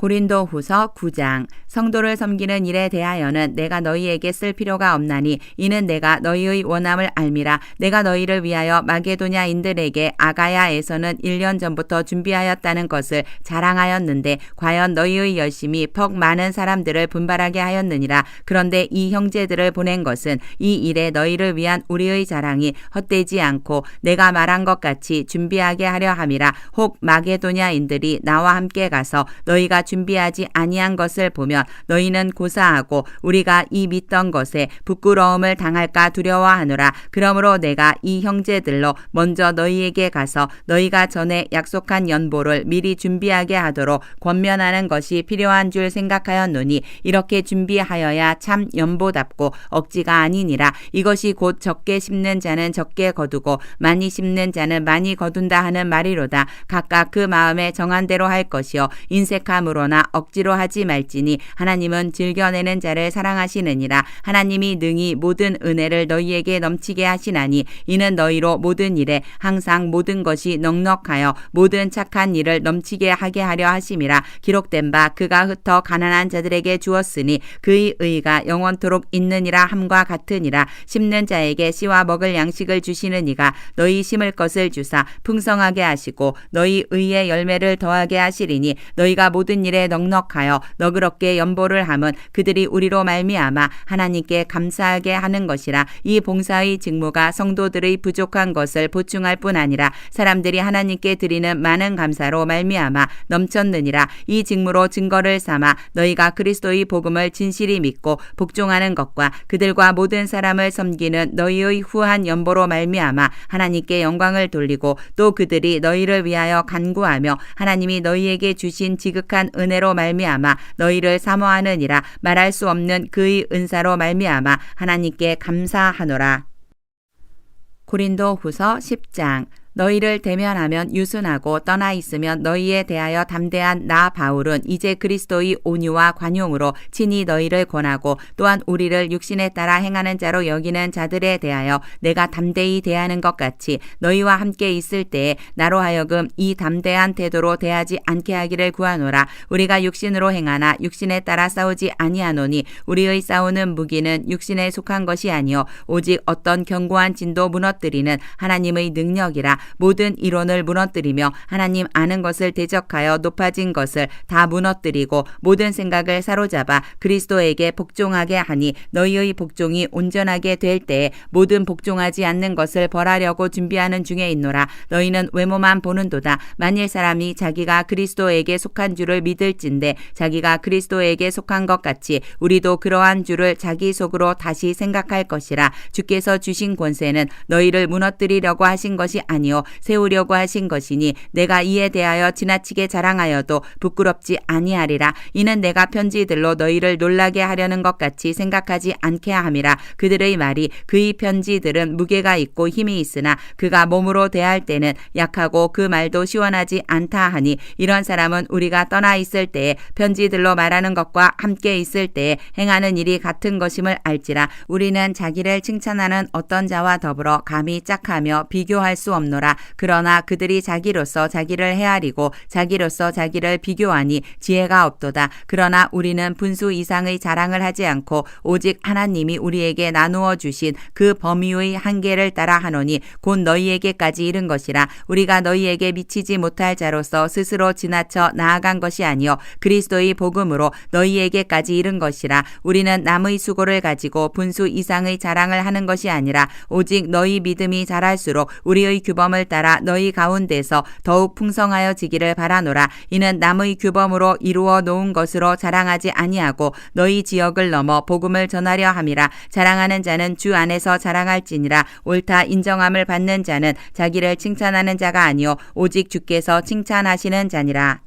Speaker 1: 고린도후서 9장. 성도를 섬기는 일에 대하여는 내가 너희에게 쓸 필요가 없나니 이는 내가 너희의 원함을 알미라. 내가 너희를 위하여 마게도냐인들에게 아가야에서는 1년 전부터 준비하였다는 것을 자랑하였는데 과연 너희의 열심이 퍽 많은 사람들을 분발하게 하였느니라. 그런데 이 형제들을 보낸 것은 이 일에 너희를 위한 우리의 자랑이 헛되지 않고 내가 말한 것 같이 준비하게 하려 함이라. 혹 마게도냐인들이 나와 함께 가서 너희가 준비하지 아니한 것을 보면 너희는 고사하고 우리가 이 믿던 것에 부끄러움을 당할까 두려워하노라. 그러므로 내가 이 형제들로 먼저 너희에게 가서 너희가 전에 약속한 연보를 미리 준비하게 하도록 권면하는 것이 필요한 줄 생각하였노니 이렇게 준비하여야 참 연보답고 억지가 아니니라. 이것이 곧 적게 심는 자는 적게 거두고 많이 심는 자는 많이 거둔다 하는 말이로다. 각각 그 마음에 정한 대로 할 것이요 인색함으로나 억지로 하지 말지니 하나님은 즐겨내는 자를 사랑하시느니라. 하나님이 능히 모든 은혜를 너희에게 넘치게 하시나니 이는 너희로 모든 일에 항상 모든 것이 넉넉하여 모든 착한 일을 넘치게 하게 하려 하심이라. 기록된 바 그가 흩어 가난한 자들에게 주었으니 그의 의가 영원토록 있느니라 함과 같으니라. 심는 자에게 씨와 먹을 양식을 주시는 이가 너희 심을 것을 주사 풍성하게 하시고 너희 의의 열매를 더하게 하시리니 너희가 모든 일에 넉넉하여 너그럽게 연보를 함은 그들이 우리로 말미암아 하나님께 감사하게 하는 것이라. 이 봉사의 직무가 성도들의 부족한 것을 보충할 뿐 아니라 사람들이 하나님께 드리는 많은 감사로 말미암아 넘쳤느니라. 이 직무로 증거를 삼아 너희가 그리스도의 복음을 진실히 믿고 복종하는 것과 그들과 모든 사람을 섬기는 너희의 후한 연보로 말미암아 하나님께 영광을 돌리고 또 그들이 너희를 위하여 간구하며 하나님이 너희에게 주신 지극한 은혜로 말미암아 너희를 사모하느니라. 말할 수 없는 그의 은사로 말미암아 하나님께 감사하노라. 고린도후서 10장. 너희를 대면하면 유순하고 떠나 있으면 너희에 대하여 담대한 나 바울은 이제 그리스도의 온유와 관용으로 친히 너희를 권하고 또한 우리를 육신에 따라 행하는 자로 여기는 자들에 대하여 내가 담대히 대하는 것 같이 너희와 함께 있을 때에 나로 하여금 이 담대한 태도로 대하지 않게 하기를 구하노라. 우리가 육신으로 행하나 육신에 따라 싸우지 아니하노니 우리의 싸우는 무기는 육신에 속한 것이 아니요 오직 어떤 견고한 진도 무너뜨리는 하나님의 능력이라. 모든 이론을 무너뜨리며 하나님 아는 것을 대적하여 높아진 것을 다 무너뜨리고 모든 생각을 사로잡아 그리스도에게 복종하게 하니 너희의 복종이 온전하게 될 때에 모든 복종하지 않는 것을 벌하려고 준비하는 중에 있노라. 너희는 외모만 보는도다. 만일 사람이 자기가 그리스도에게 속한 줄을 믿을진대 자기가 그리스도에게 속한 것 같이 우리도 그러한 줄을 자기 속으로 다시 생각할 것이라. 주께서 주신 권세는 너희를 무너뜨리려고 하신 것이 아니요 세우려고 하신 것이니 내가 이에 대하여 지나치게 자랑하여도 부끄럽지 아니하리라. 이는 내가 편지들로 너희를 놀라게 하려는 것 같이 생각하지 않게 함이라. 그들의 말이 그의 편지들은 무게가 있고 힘이 있으나 그가 몸으로 대할 때는 약하고 그 말도 시원하지 않다 하니 이런 사람은 우리가 떠나 있을 때에 편지들로 말하는 것과 함께 있을 때에 행하는 일이 같은 것임을 알지라. 우리는 자기를 칭찬하는 어떤 자와 더불어 감히 짝하며 비교할 수 없노라. 하노라. 그러나 그들이 자기로서 자기를 헤아리고 자기로서 자기를 비교하니 지혜가 없도다. 그러나 우리는 분수 이상의 자랑을 하지 않고 오직 하나님이 우리에게 나누어 주신 그 범위의 한계를 따라 하노니 곧 너희에게까지 이른 것이라. 우리가 너희에게 미치지 못할 자로서 스스로 지나쳐 나아간 것이 아니요 그리스도의 복음으로 너희에게까지 이른 것이라. 우리는 남의 수고를 가지고 분수 이상의 자랑을 하는 것이 아니라 오직 너희 믿음이 자랄수록 우리의 규범을 따라 너희 가운데서 더욱 풍성하여지기를 바라노라. 이는 남의 규범으로 이루어 놓은 것으로 자랑하지 아니하고 너희 지역을 넘어 복음을 전하려 함이라. 자랑하는 자는 주 안에서 자랑할지니라. 옳다 인정함을 받는 자는 자기를 칭찬하는 자가 아니요 오직 주께서 칭찬하시는 자니라.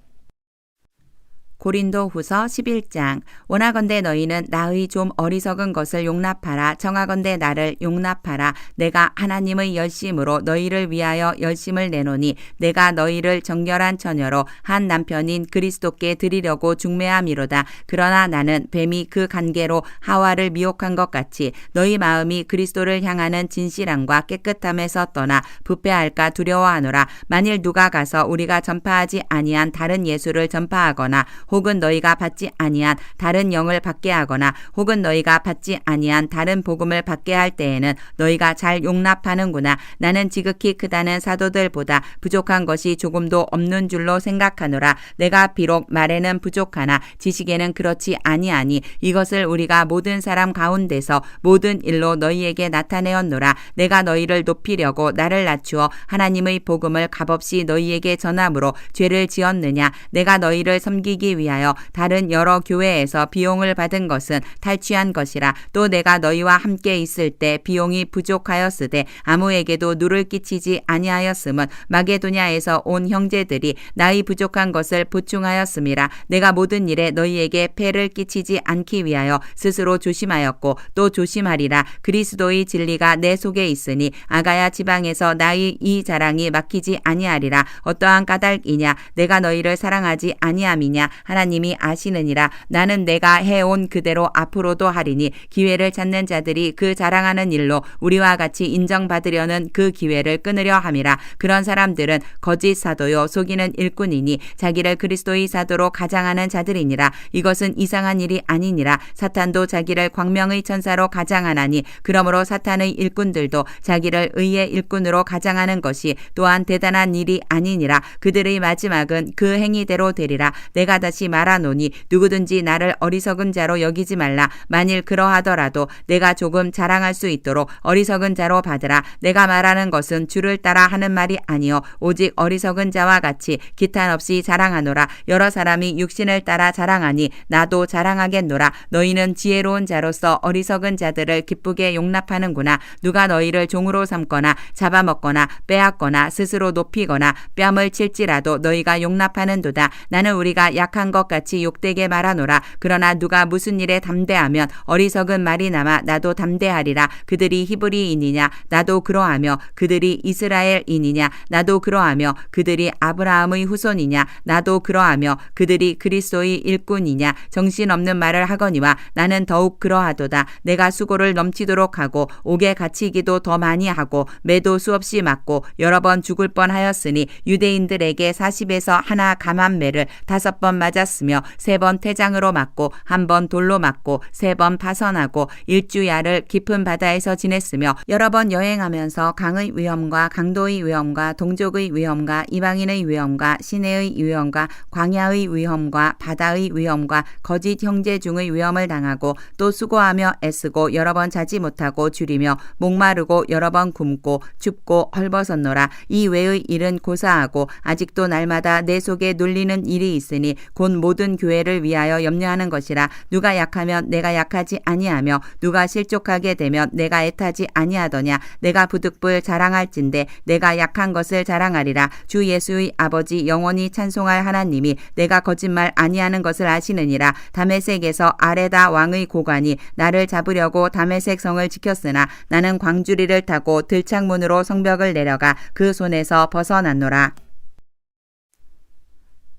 Speaker 1: 고린도후서 11장. 원하건대 너희는 나의 좀 어리석은 것을 용납하라. 청하건대 나를 용납하라. 내가 하나님의 열심으로 너희를 위하여 열심을 내노니 내가 너희를 정결한 처녀로 한 남편인 그리스도께 드리려고 중매함이로다. 그러나 나는 뱀이 그 간계로 하와를 미혹한 것 같이 너희 마음이 그리스도를 향하는 진실함과 깨끗함에서 떠나 부패할까 두려워하노라. 만일 누가 가서 우리가 전파하지 아니한 다른 예수를 전파하거나 혹은 너희가 받지 아니한 다른 영을 받게 하거나 혹은 너희가 받지 아니한 다른 복음을 받게 할 때에는 너희가 잘 용납하는구나. 나는 지극히 크다는 사도들보다 부족한 것이 조금도 없는 줄로 생각하노라. 내가 비록 말에는 부족하나 지식에는 그렇지 아니하니 이것을 우리가 모든 사람 가운데서 모든 일로 너희에게 나타내었노라. 내가 너희를 높이려고 나를 낮추어 하나님의 복음을 값없이 너희에게 전함으로 죄를 지었느냐. 내가 너희를 섬기기 위하여 다른 여러 교회에서 비용을 받은 것은 탈취한 것이라. 또 내가 너희와 함께 있을 때 비용이 부족하였으되 아무에게도 누를 끼치지 아니하였음은 마게도냐에서 온 형제들이 나의 부족한 것을 보충하였음이라. 내가 모든 일에 너희에게 폐를 끼치지 않기 위하여 스스로 조심하였고 또 조심하리라. 그리스도의 진리가 내 속에 있으니 아가야 지방에서 나의 이 자랑이 막히지 아니하리라. 어떠한 까닭이냐. 내가 너희를 사랑하지 아니함이냐. 하나님이 아시느니라. 나는 내가 해온 그대로 앞으로도 하리니 기회를 찾는 자들이 그 자랑하는 일로 우리와 같이 인정받으려는 그 기회를 끊으려 함이라. 그런 사람들은 거짓 사도요 속이는 일꾼이니 자기를 그리스도의 사도로 가장하는 자들이니라. 이것은 이상한 일이 아니니라. 사탄도 자기를 광명의 천사로 가장하나니 그러므로 사탄의 일꾼들도 자기를 의의 일꾼으로 가장하는 것이 또한 대단한 일이 아니니라. 그들의 마지막은 그 행위대로 되리라. 내가 다시 말하노니 누구든지 나를 어리석은 자로 여기지 말라. 만일 그러하더라도 내가 조금 자랑할 수 있도록 어리석은 자로 받으라. 내가 말하는 것은 주를 따라 하는 말이 아니요 오직 어리석은 자와 같이 기탄 없이 자랑하노라. 여러 사람이 육신을 따라 자랑하니 나도 자랑하겠노라. 너희는 지혜로운 자로서 어리석은 자들을 기쁘게 용납하는구나. 누가 너희를 종으로 삼거나 잡아먹거나 빼앗거나 스스로 높이거나 뺨을 칠지라도 너희가 용납하는도다. 나는 우리가 약한 것 같이 욕되게 말하노라. 그러나 누가 무슨 일에 담대하면 어리석은 말이 남아 나도 담대하리라. 그들이 히브리인이냐 나도 그러하며 그들이 이스라엘인이냐 나도 그러하며 그들이 아브라함의 후손이냐 나도 그러하며 그들이 그리스도의 일꾼이냐 정신없는 말을 하거니와 나는 더욱 그러하도다. 내가 수고를 넘치도록 하고 옥에 갇히기도 더 많이 하고 매도 수없이 맞고 여러 번 죽을 뻔하였으니 유대인들에게 40에서 하나 감한 매를 5번 맞았으며 3번 태장으로 맞고 1번 돌로 맞고 3번 파선하고 일주야를 깊은 바다에서 지냈으며 여러 번 여행하면서 강의 위험과 강도의 위험과 동족의 위험과 이방인의 위험과 시내의 위험과 광야의 위험과 바다의 위험과 거짓 형제 중의 위험을 당하고 또 수고하며 애쓰고 여러 번 자지 못하고 줄이며 목마르고 여러 번 굶고 춥고 헐벗었노라. 이 외의 일은 고사하고 아직도 날마다 내 속에 눌리는 일이 있으니 곧 모든 교회를 위하여 염려하는 것이라. 누가 약하면 내가 약하지 아니하며 누가 실족하게 되면 내가 애타지 아니하더냐. 내가 부득불 자랑할진대 내가 약한 것을 자랑하리라. 주 예수의 아버지 영원히 찬송할 하나님이 내가 거짓말 아니하는 것을 아시느니라. 다메섹에서 아레다 왕의 고관이 나를 잡으려고 다메섹 성을 지켰으나 나는 광주리를 타고 들창문으로 성벽을 내려가 그 손에서 벗어났노라.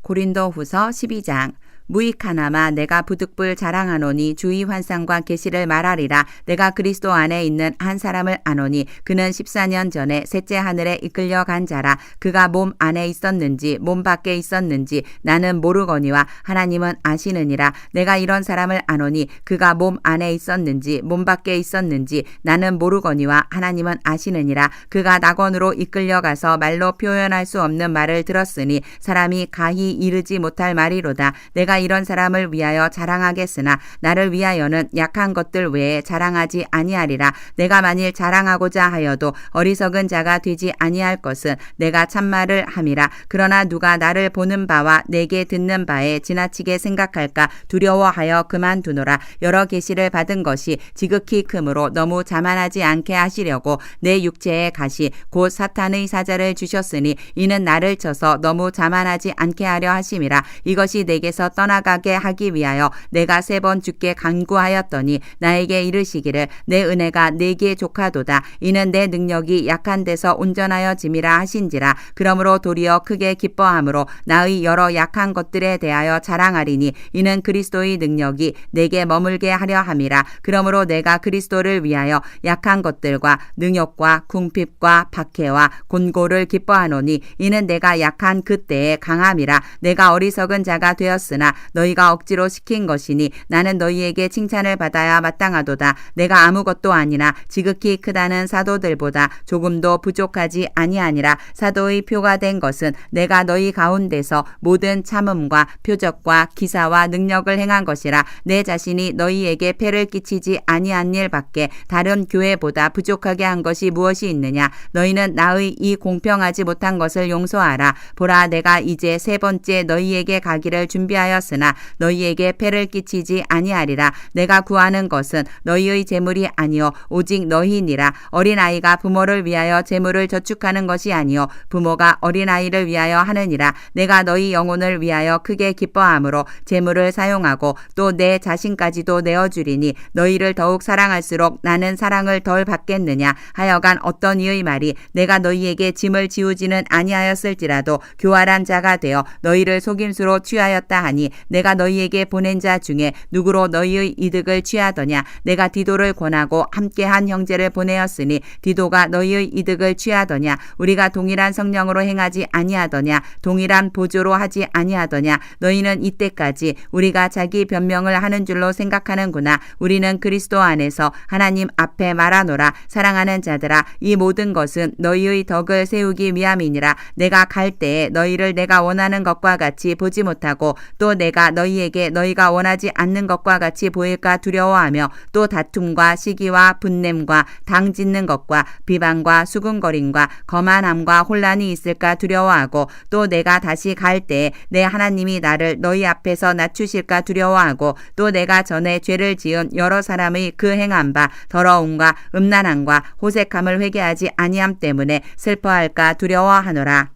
Speaker 1: 고린도후서 12장. 무익하나마 내가 부득불 자랑하노니 주의 환상과 계시를 말하리라. 내가 그리스도 안에 있는 한 사람을 아노니 그는 14년 전에 셋째 하늘에 이끌려 간 자라. 그가 몸 안에 있었는지 몸 밖에 있었는지 나는 모르거니와 하나님은 아시느니라. 내가 이런 사람을 아노니 그가 몸 안에 있었는지 몸 밖에 있었는지 나는 모르거니와 하나님은 아시느니라. 그가 낙원으로 이끌려 가서 말로 표현할 수 없는 말을 들었으니 사람이 가히 이르지 못할 말이로다. 내가 이런 사람을 위하여 자랑하겠으나 나를 위하여는 약한 것들 외에 자랑하지 아니하리라. 내가 만일 자랑하고자 하여도 어리석은 자가 되지 아니할 것은 내가 참말을 함이라. 그러나 누가 나를 보는 바와 내게 듣는 바에 지나치게 생각할까 두려워하여 그만두노라. 여러 계시를 받은 것이 지극히 크므로 너무 자만하지 않게 하시려고 내 육체의 가시 곧 사탄의 사자를 주셨으니 이는 나를 쳐서 너무 자만하지 않게 하려 하심이라. 이것이 내게서 떠나가게 하기 위하여 내가 3번 주께 간구하였더니 나에게 이르시기를 내 은혜가 네게 족하도다. 이는 내 능력이 약한 데서 온전하여 짐이라 하신지라. 그러므로 도리어 크게 기뻐함으로 나의 여러 약한 것들에 대하여 자랑하리니 이는 그리스도의 능력이 내게 머물게 하려 함이라. 그러므로 내가 그리스도를 위하여 약한 것들과 능욕과 궁핍과 박해와 곤고를 기뻐하노니 이는 내가 약한 그때의 강함이라. 내가 어리석은 자가 되었으나 너희가 억지로 시킨 것이니 나는 너희에게 칭찬을 받아야 마땅하도다. 내가 아무것도 아니나 지극히 크다는 사도들보다 조금도 부족하지 아니하니라. 사도의 표가 된 것은 내가 너희 가운데서 모든 참음과 표적과 기사와 능력을 행한 것이라. 내 자신이 너희에게 폐를 끼치지 아니한 일밖에 다른 교회보다 부족하게 한 것이 무엇이 있느냐. 너희는 나의 이 공평하지 못한 것을 용서하라. 보라 내가 이제 3번째 너희에게 가기를 준비하였으나 너희에게 폐를 끼치지 아니하리라. 내가 구하는 것은 너희의 재물이 아니요 오직 너희니라. 어린아이가 부모를 위하여 재물을 저축하는 것이 아니요 부모가 어린아이를 위하여 하느니라. 내가 너희 영혼을 위하여 크게 기뻐함으로 재물을 사용하고 또 내 자신까지도 내어주리니 너희를 더욱 사랑할수록 나는 사랑을 덜 받겠느냐. 하여간 어떤 이의 말이 내가 너희에게 짐을 지우지는 아니하였을지라도 교활한 자가 되어 너희를 속임수로 취하였다 하니 내가 너희에게 보낸 자 중에 누구로 너희의 이득을 취하더냐. 내가 디도를 권하고 함께한 형제를 보내었으니 디도가 너희의 이득을 취하더냐. 우리가 동일한 성령으로 행하지 아니하더냐. 동일한 보조로 하지 아니하더냐. 너희는 이때까지 우리가 자기 변명을 하는 줄로 생각하는구나. 우리는 그리스도 안에서 하나님 앞에 말하노라. 사랑하는 자들아 이 모든 것은 너희의 덕을 세우기 위함이니라. 내가 갈 때에 너희를 내가 원하는 것과 같이 보지 못하고 또 내가 너희에게 너희가 원하지 않는 것과 같이 보일까 두려워하며 또 다툼과 시기와 분냄과 당 짓는 것과 비방과 수군거림과 거만함과 혼란이 있을까 두려워하고 또 내가 다시 갈 때에 내 하나님이 나를 너희 앞에서 낮추실까 두려워하고 또 내가 전에 죄를 지은 여러 사람의 그 행한 바 더러움과 음란함과 호색함을 회개하지 아니함 때문에 슬퍼할까 두려워하노라.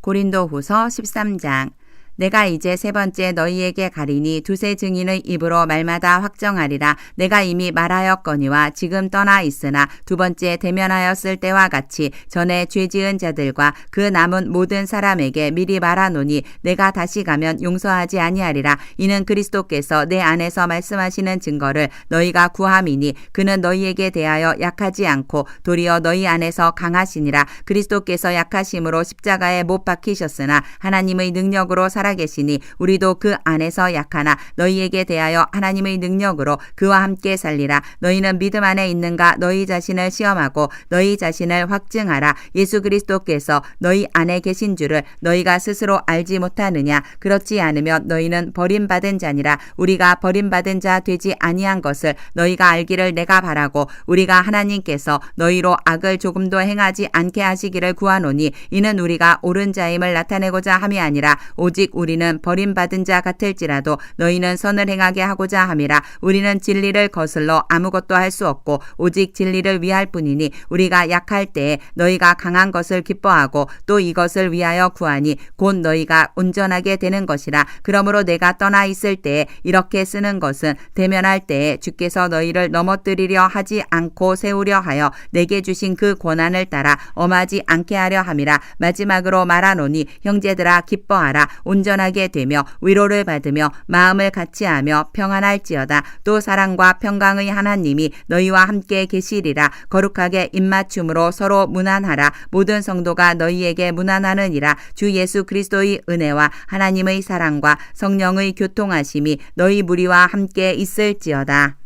Speaker 1: 고린도후서 13장. 내가 이제 3번째 너희에게 가리니 두세 증인의 입으로 말마다 확정하리라. 내가 이미 말하였거니와 지금 떠나 있으나 2번째 대면하였을 때와 같이 전에 죄지은 자들과 그 남은 모든 사람에게 미리 말하노니 내가 다시 가면 용서하지 아니하리라. 이는 그리스도께서 내 안에서 말씀하시는 증거를 너희가 구함이니 그는 너희에게 대하여 약하지 않고 도리어 너희 안에서 강하시니라. 그리스도께서 약하심으로 십자가에 못 박히셨으나 하나님의 능력으로 살아계시니 우리도 그 안에서 약하나 너희에게 대하여 하나님의 능력으로 그와 함께 살리라. 너희는 믿음 안에 있는가 너희 자신을 시험하고 너희 자신을 확증하라. 예수 그리스도께서 너희 안에 계신 줄을 너희가 스스로 알지 못하느냐. 그렇지 않으면 너희는 버림받은 자니라. 우리가 버림받은 자 되지 아니한 것을 너희가 알기를 내가 바라고 우리가 하나님께서 너희로 악을 조금도 행하지 않게 하시기를 구하노니 이는 우리가 옳은 자임을 나타내고자 함이 아니라 오직 우리는 버림받은 자 같을지라도 너희는 선을 행하게 하고자 함이라. 우리는 진리를 거슬러 아무것도 할 수 없고 오직 진리를 위할 뿐이니 우리가 약할 때에 너희가 강한 것을 기뻐하고 또 이것을 위하여 구하니 곧 너희가 온전하게 되는 것이라. 그러므로 내가 떠나 있을 때에 이렇게 쓰는 것은 대면할 때에 주께서 너희를 넘어뜨리려 하지 않고 세우려 하여 내게 주신 그 권한을 따라 엄하지 않게 하려 함이라. 마지막으로 말하노니 형제들아 기뻐하라. 온전히 온전하게 되며 위로를 받으며 마음을 같이하며 평안할지어다. 또 사랑과 평강의 하나님이 너희와 함께 계시리라. 거룩하게 입맞춤으로 서로 문안하라. 모든 성도가 너희에게 문안하느니라. 주 예수 그리스도의 은혜와 하나님의 사랑과 성령의 교통하심이 너희 무리와 함께 있을지어다.